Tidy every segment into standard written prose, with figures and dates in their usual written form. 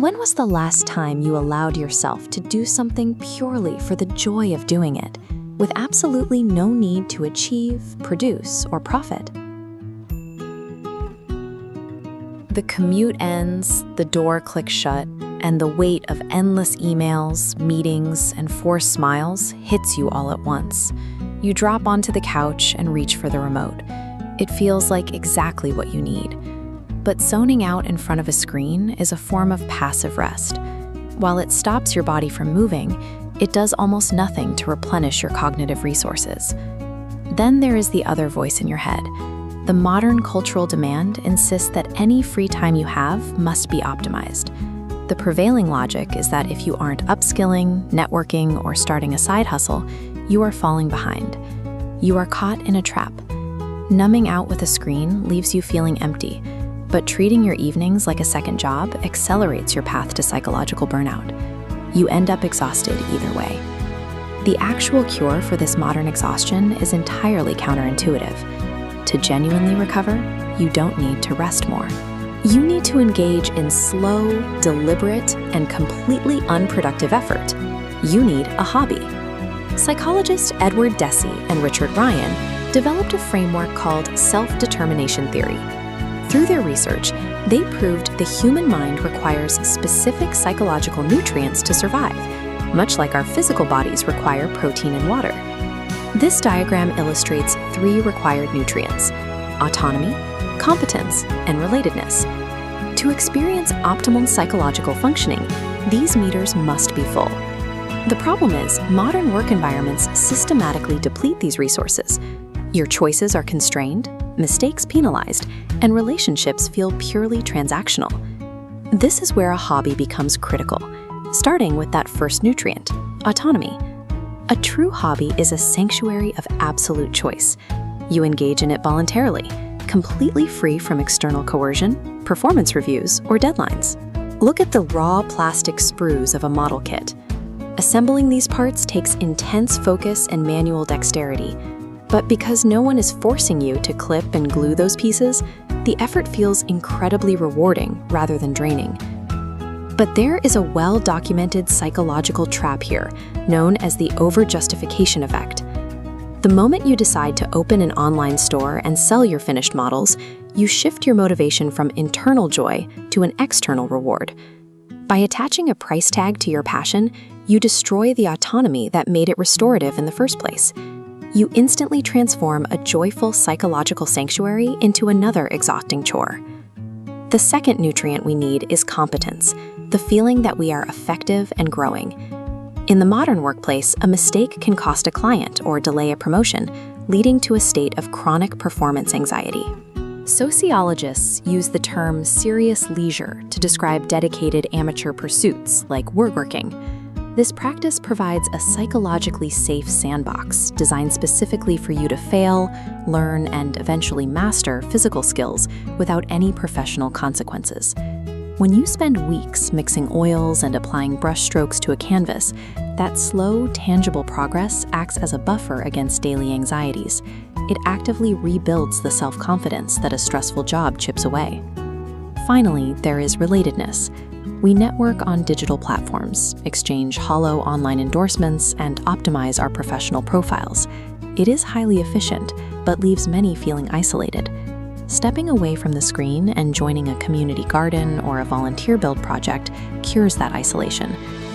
When was the last time you allowed yourself to do something purely for the joy of doing it, with absolutely no need to achieve, produce, or profit? The commute ends, the door clicks shut, and the weight of endless emails, meetings, and forced smiles hits you all at once. You drop onto the couch and reach for the remote. It feels like exactly what you need. But zoning out in front of a screen is a form of passive rest. While it stops your body from moving, it does almost nothing to replenish your cognitive resources. Then there is the other voice in your head. The modern cultural demand insists that any free time you have must be optimized. The prevailing logic is that if you aren't upskilling, networking, or starting a side hustle, you are falling behind. You are caught in a trap. Numbing out with a screen leaves you feeling empty, but treating your evenings like a second job accelerates your path to psychological burnout. You end up exhausted either way. The actual cure for this modern exhaustion is entirely counterintuitive. To genuinely recover, you don't need to rest more. You need to engage in slow, deliberate, and completely unproductive effort. You need a hobby. Psychologists Edward Deci and Richard Ryan developed a framework called self-determination theory. Through their research, they proved the human mind requires specific psychological nutrients to survive, much like our physical bodies require protein and water. This diagram illustrates 3 required nutrients: autonomy, competence, and relatedness. To experience optimal psychological functioning, these meters must be full. The problem is, modern work environments systematically deplete these resources. Your choices are constrained, mistakes penalized, and relationships feel purely transactional. This is where a hobby becomes critical, starting with that first nutrient, autonomy. A true hobby is a sanctuary of absolute choice. You engage in it voluntarily, completely free from external coercion, performance reviews, or deadlines. Look at the raw plastic sprues of a model kit. Assembling these parts takes intense focus and manual dexterity. But because no one is forcing you to clip and glue those pieces, the effort feels incredibly rewarding rather than draining. But there is a well-documented psychological trap here, known as the over-justification effect. The moment you decide to open an online store and sell your finished models, you shift your motivation from internal joy to an external reward. By attaching a price tag to your passion, you destroy the autonomy that made it restorative in the first place. You instantly transform a joyful psychological sanctuary into another exhausting chore. The second nutrient we need is competence, the feeling that we are effective and growing. In the modern workplace, a mistake can cost a client or delay a promotion, leading to a state of chronic performance anxiety. Sociologists use the term serious leisure to describe dedicated amateur pursuits like woodworking. This practice provides a psychologically safe sandbox designed specifically for you to fail, learn, and eventually master physical skills without any professional consequences. When you spend weeks mixing oils and applying brush strokes to a canvas, that slow, tangible progress acts as a buffer against daily anxieties. It actively rebuilds the self-confidence that a stressful job chips away. Finally, there is relatedness. We network on digital platforms, exchange hollow online endorsements, and optimize our professional profiles. It is highly efficient, but leaves many feeling isolated. Stepping away from the screen and joining a community garden or a volunteer build project cures that isolation.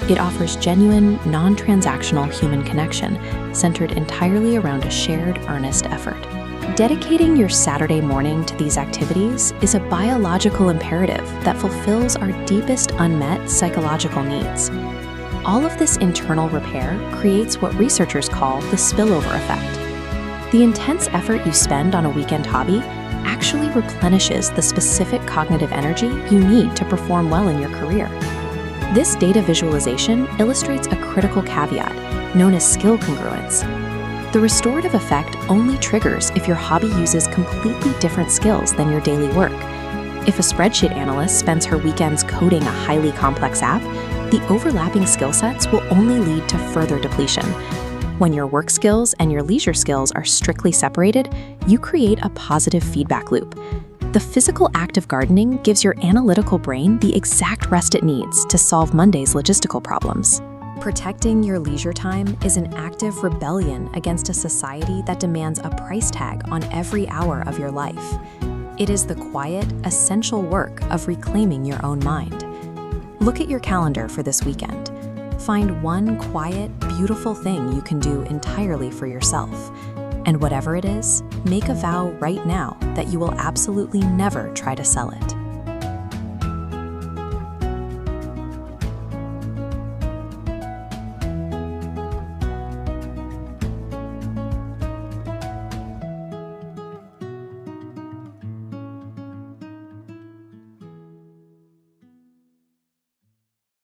It offers genuine, non-transactional human connection centered entirely around a shared, earnest effort. Dedicating your Saturday morning to these activities is a biological imperative that fulfills our deepest unmet psychological needs. All of this internal repair creates what researchers call the spillover effect. The intense effort you spend on a weekend hobby actually replenishes the specific cognitive energy you need to perform well in your career. This data visualization illustrates a critical caveat known as skill congruence. The restorative effect only triggers if your hobby uses completely different skills than your daily work. If a spreadsheet analyst spends her weekends coding a highly complex app, the overlapping skill sets will only lead to further depletion. When your work skills and your leisure skills are strictly separated, you create a positive feedback loop. The physical act of gardening gives your analytical brain the exact rest it needs to solve Monday's logistical problems. Protecting your leisure time is an active rebellion against a society that demands a price tag on every hour of your life. It is the quiet, essential work of reclaiming your own mind. Look at your calendar for this weekend. Find one quiet, beautiful thing you can do entirely for yourself. And whatever it is, make a vow right now that you will absolutely never try to sell it.